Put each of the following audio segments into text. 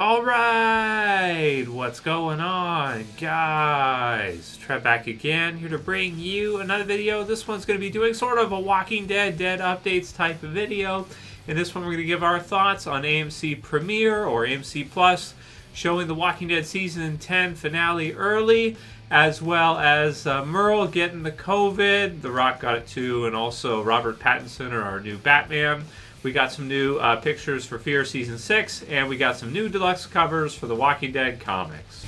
All right, what's going on, guys? Trev back again, here to bring you another video. This one's going to be doing sort of a Walking Dead updates type of video. In this one, we're going to give our thoughts on AMC Premiere or AMC Plus, showing the Walking Dead Season 10 finale early, as well as Merle getting the COVID. The Rock got it too, and also Robert Pattinson, or our new Batman. We got some new pictures for Fear Season 6, and we got some new deluxe covers for the Walking Dead comics.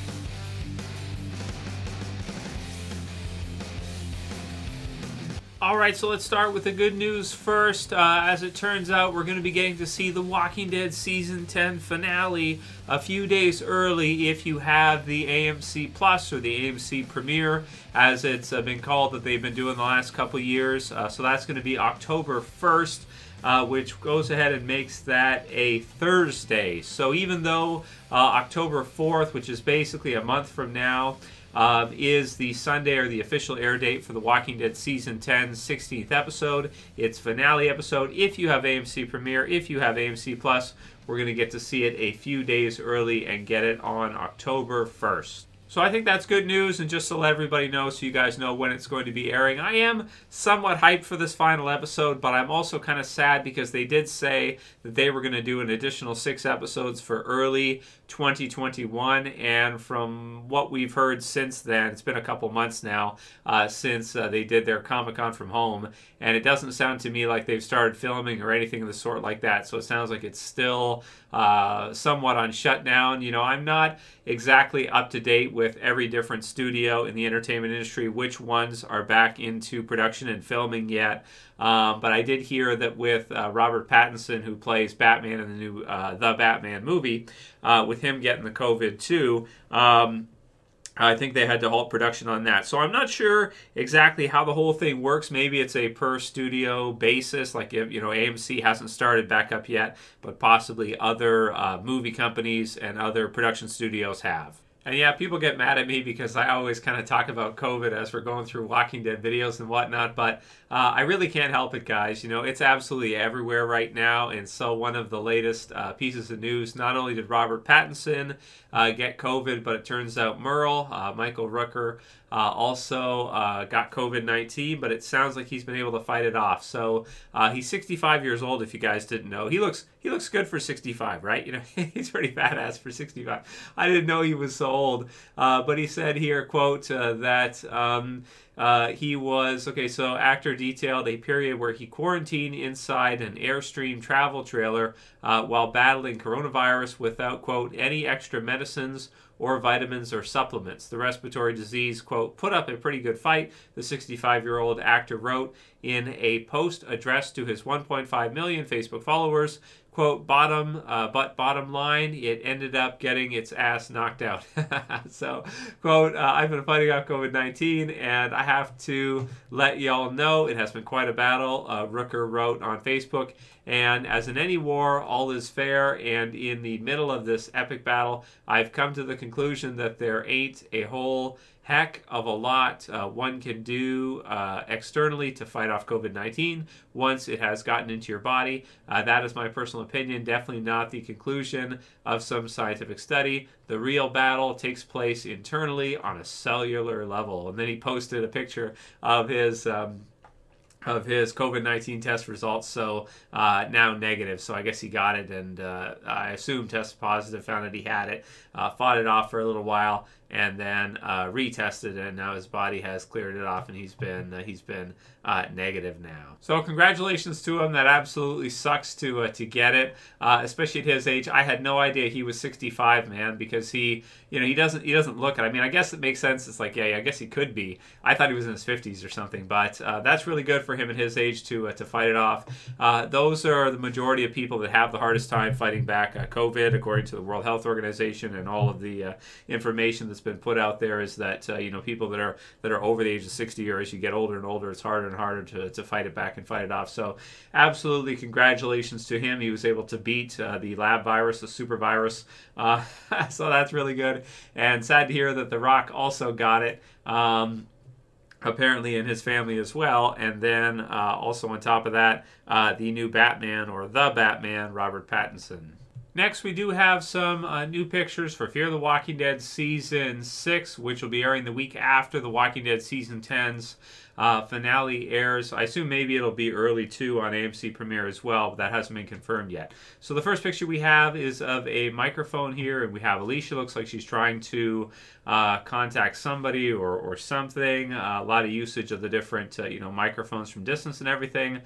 Alright, so let's start with the good news first. As it turns out, we're going to be getting to see the Walking Dead Season 10 finale a few days early if you have the AMC Plus or the AMC Premiere, as it's been called, that they've been doing the last couple years. So that's going to be October 1st. Which goes ahead and makes that a Thursday. So even though October 4th, which is basically a month from now, is the Sunday or the official air date for the Walking Dead Season 10 16th episode, its finale episode, if you have AMC Premiere, if you have AMC Plus, we're going to get to see it a few days early and get it on October 1st. So I think that's good news, and just to let everybody know so you guys know when it's going to be airing, I am somewhat hyped for this final episode, but I'm also kind of sad because they did say that they were going to do an additional 6 episodes for early 2021, and from what we've heard since then, it's been a couple months now since they did their Comic-Con from home, and it doesn't sound to me like they've started filming or anything of the sort like that, so it sounds like it's still somewhat on shutdown. You know, I'm not exactly up to date with every different studio in the entertainment industry, which ones are back into production and filming yet. But I did hear that with Robert Pattinson, who plays Batman in the new The Batman movie, with him getting the COVID too, I think they had to halt production on that. So I'm not sure exactly how the whole thing works. Maybe it's a per studio basis, like, if, you know, AMC hasn't started back up yet, but possibly other movie companies and other production studios have. And yeah, people get mad at me because I always kind of talk about COVID as we're going through Walking Dead videos and whatnot, but I really can't help it, guys. You know, it's absolutely everywhere right now, and so one of the latest pieces of news, not only did Robert Pattinson get COVID, but it turns out Merle, Michael Rooker, also got COVID-19, but it sounds like he's been able to fight it off. So he's 65 years old, if you guys didn't know. He looks good for 65, right? You know, he's pretty badass for 65. I didn't know he was so old, but he said here, quote, that he was, okay, so actor detailed a period where he quarantined inside an Airstream travel trailer while battling coronavirus without, quote, any extra medicines or vitamins or supplements. The respiratory disease, quote, put up a pretty good fight, the 65-year-old actor wrote in a post addressed to his 1.5 million Facebook followers. Quote, bottom line, it ended up getting its ass knocked out. So, quote, I've been fighting off COVID-19, and I have to let y'all know it has been quite a battle, Rooker wrote on Facebook. And as in any war, all is fair, and in the middle of this epic battle, I've come to the conclusion that there ain't a whole heck of a lot one can do externally to fight off COVID-19 once it has gotten into your body. That is my personal opinion, definitely not the conclusion of some scientific study. The real battle takes place internally on a cellular level. And then he posted a picture of his COVID-19 test results, so now negative. So I guess he got it, and I assume tested positive, found that he had it, fought it off for a little while, and then retested, and now his body has cleared it off, and he's been negative now. So congratulations to him. That absolutely sucks to get it, especially at his age. I had no idea he was 65, man, because he doesn't look it. I mean, I guess it makes sense. It's like, yeah, I guess he could be. I thought he was in his 50s or something, but that's really good for him at his age to fight it off. Those are the majority of people that have the hardest time fighting back COVID, according to the World Health Organization, and all of the information that's been put out there is that people that are over the age of 60, or as you get older and older, it's harder and harder to fight it back and fight it off. So absolutely congratulations to him. He was able to beat the lab virus, the super virus. So that's really good. And sad to hear that The Rock also got it. Apparently in his family as well. And then also on top of that, the new Batman, or the Batman, Robert Pattinson. Next, we do have some new pictures for Fear the Walking Dead Season 6, which will be airing the week after the Walking Dead Season 10's finale airs. I assume maybe it'll be early, too, on AMC Premiere as well, but that hasn't been confirmed yet. So the first picture we have is of a microphone here, and we have Alicia. Looks like she's trying to contact somebody or something. A lot of usage of the different microphones from distance and everything.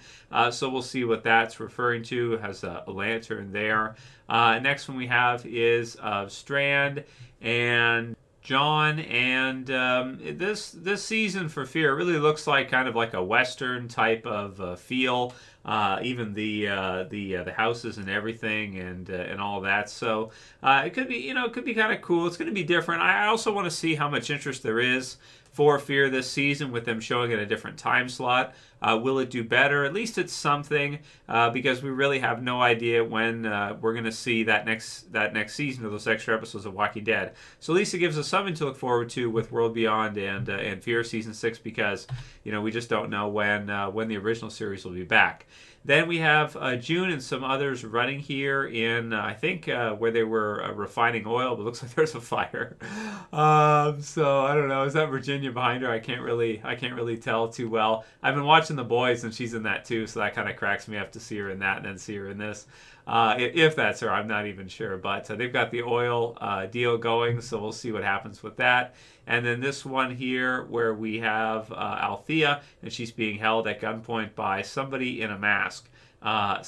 So we'll see what that's referring to. It has a lantern there. Next one we have is Strand and John, and this season for Fear really looks like kind of like a Western type of feel. Even the houses and everything and all that. So it could be kind of cool. It's going to be different. I also want to see how much interest there is for Fear this season with them showing it a different time slot. Will it do better? At least it's something, because we really have no idea when we're going to see that next season of those extra episodes of Walking Dead. So at least it gives us something to look forward to with World Beyond and Fear Season 6, because we just don't know when the original series will be back. Then we have June and some others running here in, I think, where they were refining oil, but it looks like there's a fire. So I don't know. Is that Virginia behind her? I can't really tell too well. I've been watching The Boys, and she's in that too, so that kind of cracks me up to see her in that and then see her in this. If that's her, I'm not even sure. But they've got the oil deal going, so we'll see what happens with that. And then this one here where we have Althea, and she's being held at gunpoint by somebody in a mask. Yeah.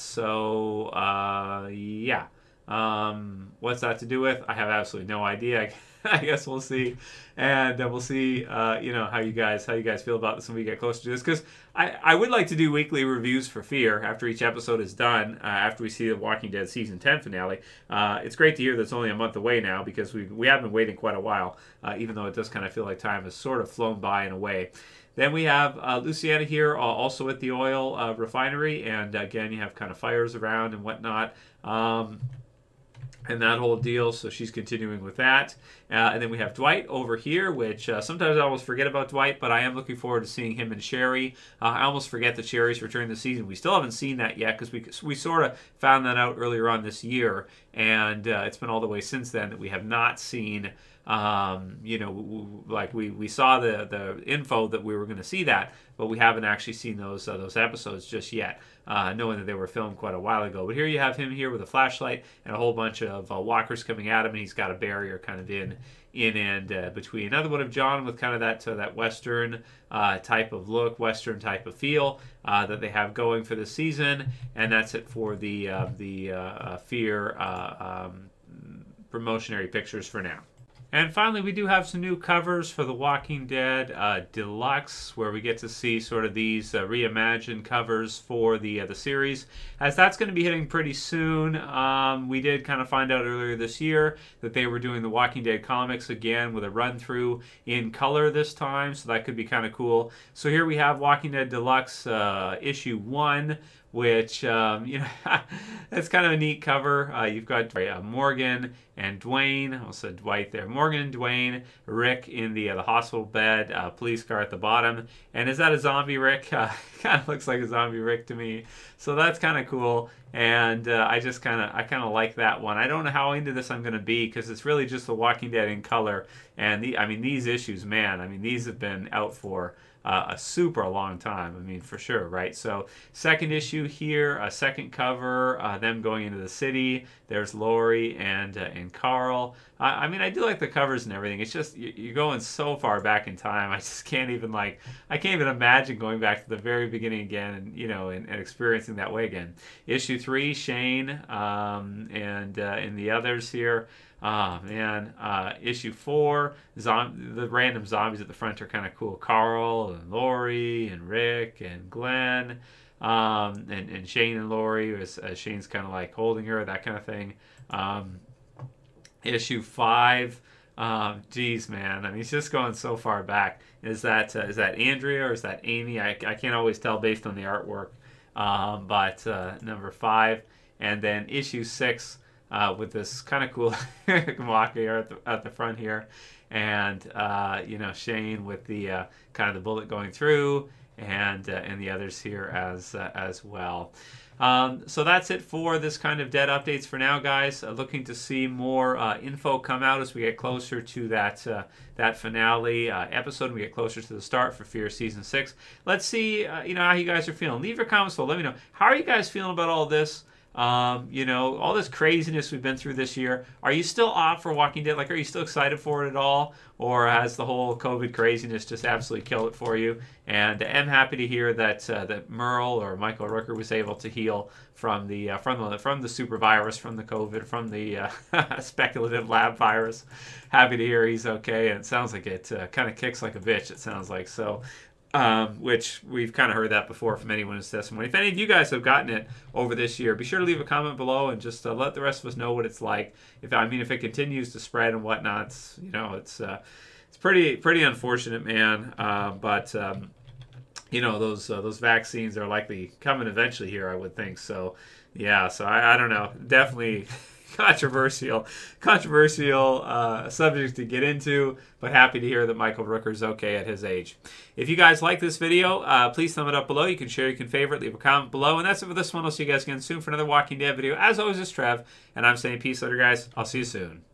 What's that to do with? I have absolutely no idea. I guess we'll see, and we'll see, how you guys feel about this when we get closer to this. Because I would like to do weekly reviews for Fear after each episode is done. After we see the Walking Dead Season 10 finale, it's great to hear that's only a month away now, because we have been waiting quite a while. Even though it does kind of feel like time has sort of flown by in a way. Then we have Luciana here, also at the oil refinery, and again, you have kind of fires around and whatnot. And that whole deal, so she's continuing with that. And then we have Dwight over here, which sometimes I almost forget about Dwight, but I am looking forward to seeing him and Sherry. I almost forget that Sherry's returning this season. We still haven't seen that yet, because we sort of found that out earlier on this year, and it's been all the way since then that we have not seen. Like we saw the info that we were going to see that, but we haven't actually seen those episodes just yet, knowing that they were filmed quite a while ago. But here you have him here with a flashlight and a whole bunch of walkers coming at him, and he's got a barrier kind of in and between. Another one of John with kind of that Western type of look, Western type of feel that they have going for this season, and that's it for the Fear promotionary pictures for now. And finally, we do have some new covers for The Walking Dead Deluxe, where we get to see sort of these reimagined covers for the series, as that's going to be hitting pretty soon. We did kind of find out earlier this year that they were doing the Walking Dead comics again with a run-through in color this time, so that could be kind of cool. So here we have Walking Dead Deluxe issue 1, which, it's kind of a neat cover. You've got Morgan and Dwayne. I almost said Dwight there. Morgan and Dwayne, Rick in the hospital bed, police car at the bottom. And is that a zombie Rick? Kind of looks like a zombie Rick to me. So that's kind of cool. And I kind of like that one. I don't know how into this I'm going to be, because it's really just The Walking Dead in color. And these issues, man, these have been out for a super long time, for sure, right? So second issue here, a second cover, them going into the city. There's Lori and Carl. I do like the covers and everything. It's just you're going so far back in time. I just can't even imagine going back to the very beginning again, and experiencing that way again. Issue 3, Shane and the others here. Oh, man. Issue 4, the random zombies at the front are kind of cool. Carl and Lori and Rick and Glenn and Shane and Lori, as Shane's kind of like holding her, that kind of thing. Issue 5, geez, man. It's just going so far back. Is that Andrea or is that Amy? I can't always tell based on the artwork. But number 5. And then issue 6, with this kind of cool walking at the front here, and Shane with the kind of the bullet going through, and the others here as well. So that's it for this kind of Dead updates for now, guys. Looking to see more info come out as we get closer to that finale episode. We get closer to the start for Fear Season 6. Let's see, how you guys are feeling. Leave your comments below. Let me know. How are you guys feeling about all this? All this craziness we've been through this year. Are you still opt for Walking Dead? Like, are you still excited for it at all? Or has the whole COVID craziness just absolutely killed it for you? And I'm happy to hear that Merle or Michael Rooker was able to heal from the super virus, from the COVID, from the speculative lab virus. Happy to hear he's okay, and it sounds like it kind of kicks like a bitch. It sounds like so. Which we've kind of heard that before from anyone who's testimony. If any of you guys have gotten it over this year, be sure to leave a comment below and just let the rest of us know what it's like. If it continues to spread and whatnot, it's pretty unfortunate, man. But those vaccines are likely coming eventually here, I would think. So yeah, so I don't know, definitely. Controversial subject to get into, but happy to hear that Michael Rooker's okay at his age. If you guys like this video, please thumb it up below. You can share, you can favorite, leave a comment below. And that's it for this one. I'll see you guys again soon for another Walking Dead video. As always, it's Trev, and I'm saying peace later, guys. I'll see you soon.